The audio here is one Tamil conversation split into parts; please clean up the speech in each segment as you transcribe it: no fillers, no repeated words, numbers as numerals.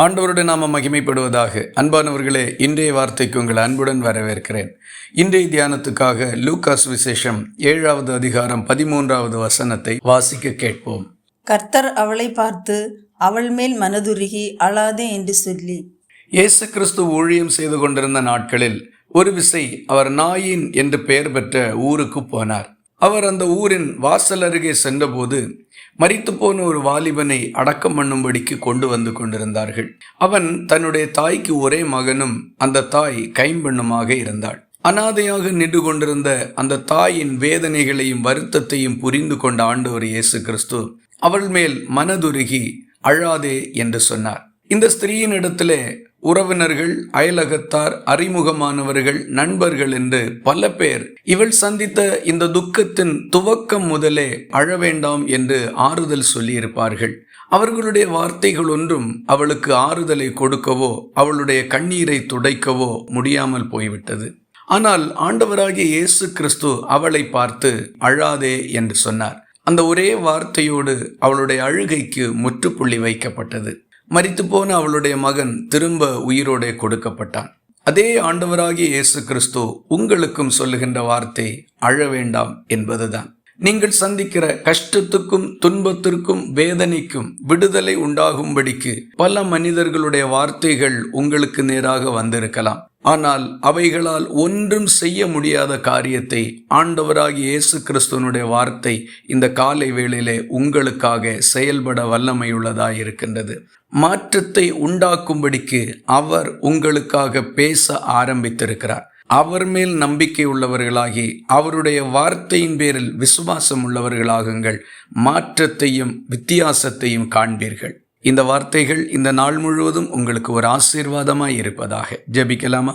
ஆண்டவருடைய நாம மகிமைப்படுவதாக. அன்பானவர்களே, இன்றைய வார்த்தைக்கு உங்கள் அன்புடன் வரவேற்கிறேன். இன்றைய தியானத்துக்காக லூக்காஸ் விசேஷம் 7வது அதிகாரம் 13வது வசனத்தை வாசிக்க கேட்போம். கர்த்தர் அவளை பார்த்து அவள் மேல் மனதுருகி அழாதே என்று சொல்லி. இயேசு கிறிஸ்து ஊழியம் செய்து கொண்டிருந்த நாட்களில் ஒரு விசை அவர் நாயின் என்று பெயர் பெற்ற ஊருக்கு போனார். அவர் அந்த ஊரின் வாசல் அருகே சென்றபோது மரித்து போன ஒரு வாலிபனை அடக்கம் பண்ணும்படிக்கு கொண்டு வந்து கொண்டிருந்தார்கள். அவன் தன்னுடைய தாய்க்கு ஒரே மகனும் அந்த தாய் கைம்பெண்ணுமாக இருந்தாள். அனாதையாக நின்று கொண்டிருந்த அந்த தாயின் வேதனைகளையும் வருத்தத்தையும் புரிந்து கொண்ட ஆண்டவர் இயேசு கிறிஸ்து அவள் மேல் மனதுருகி அழாதே என்று சொன்னார். இந்த ஸ்திரீயின் இடத்திலே உறவினர்கள், அயலகத்தார், அறிமுகமானவர்கள், நண்பர்கள் என்று பல பேர் இவள் சந்தித்த இந்த துக்கத்தின் துவக்கம் முதலே அழ வேண்டாம் என்று ஆறுதல் சொல்லியிருப்பார்கள். அவர்களுடைய வார்த்தைகள் ஒன்றும் அவளுக்கு ஆறுதலை கொடுக்கவோ அவளுடைய கண்ணீரை துடைக்கவோ முடியாமல் போய்விட்டது. ஆனால் ஆண்டவராகிய இயேசு கிறிஸ்து அவளை பார்த்து அழாதே என்று சொன்னார். அந்த ஒரே வார்த்தையோடு அவளுடைய அழுகைக்கு முற்றுப்புள்ளி வைக்கப்பட்டது. மரித்து போன அவளுடைய மகன் திரும்ப உயிரோடே கொடுக்கப்பட்டான். அதே ஆண்டவராகிய இயேசு கிறிஸ்து உங்களுக்கும் சொல்லுகின்ற வார்த்தை அழ வேண்டாம் என்பதுதான். நீங்கள் சந்திக்கிற கஷ்டத்துக்கும் துன்பத்திற்கும் வேதனைக்கும் விடுதலை உண்டாகும்படிக்கு பல மனிதர்களுடைய வார்த்தைகள் உங்களுக்கு நேராக வந்திருக்கலாம். ஆனால் அவைகளால் ஒன்றும் செய்ய முடியாத காரியத்தை ஆண்டவராகிய இயேசு கிறிஸ்துவனுடைய வார்த்தை இந்த காலை வேளையிலே உங்களுக்காக செயல்பட வல்லமையுள்ளதாய் இருக்கின்றது. மாற்றத்தை உண்டாக்கும்படிக்கு அவர் உங்களுக்காக பேச ஆரம்பித்திருக்கிறார். அவர் மேல் நம்பிக்கை உள்ளவர்களாகி அவருடைய வார்த்தையின் பேரில் விசுவாசம் உள்ளவர்களாகுங்கள். மாற்றத்தையும் வித்தியாசத்தையும் காண்பீர்கள். இந்த வார்த்தைகள் இந்த நாள் முழுவதும் உங்களுக்கு ஒரு ஆசீர்வாதமாய் இருப்பதாக. ஜெபிக்கலாமா?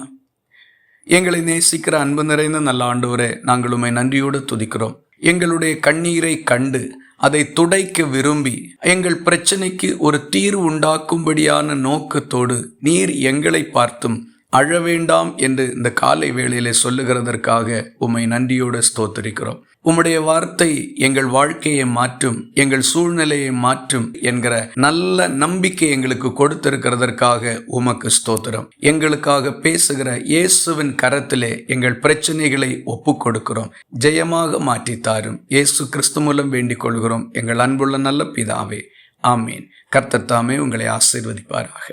எங்களை நேசிக்கிற அன்பு நிறைந்த நல்ல ஆண்டவரே, நாங்கள் உம்மை நன்றியோடு துதிக்கிறோம். எங்களுடைய கண்ணீரை கண்டு அதை துடைக்க விரும்பி எங்கள் பிரச்சனைக்கு ஒரு தீர்வு உண்டாக்கும்படியான நோக்கத்தோடு நீர் எங்களை பார்த்தும் அழ வேண்டாம் என்று இந்த காலை வேளையிலே சொல்லுகிறதற்காக உம்மை நன்றியோடு ஸ்தோத்திரிக்கிறோம். உம்முடைய வார்த்தை எங்கள் வாழ்க்கையை மாற்றும், எங்கள் சூழ்நிலையை மாற்றும் என்கிற நல்ல நம்பிக்கை எங்களுக்கு கொடுத்திருக்கிறதற்காக உமக்கு ஸ்தோத்திரம். எங்களுக்காக பேசுகிற இயேசுவின் கரத்திலே எங்கள் பிரச்சனைகளை ஒப்பு கொடுக்கிறோம். ஜெயமாக மாற்றித்தாரும். இயேசு கிறிஸ்து மூலம் வேண்டிக் கொள்கிறோம் எங்கள் அன்புள்ள நல்ல பிதாவே, ஆமீன். கர்த்தர் தாமே உங்களை ஆசீர்வதிப்பாராக.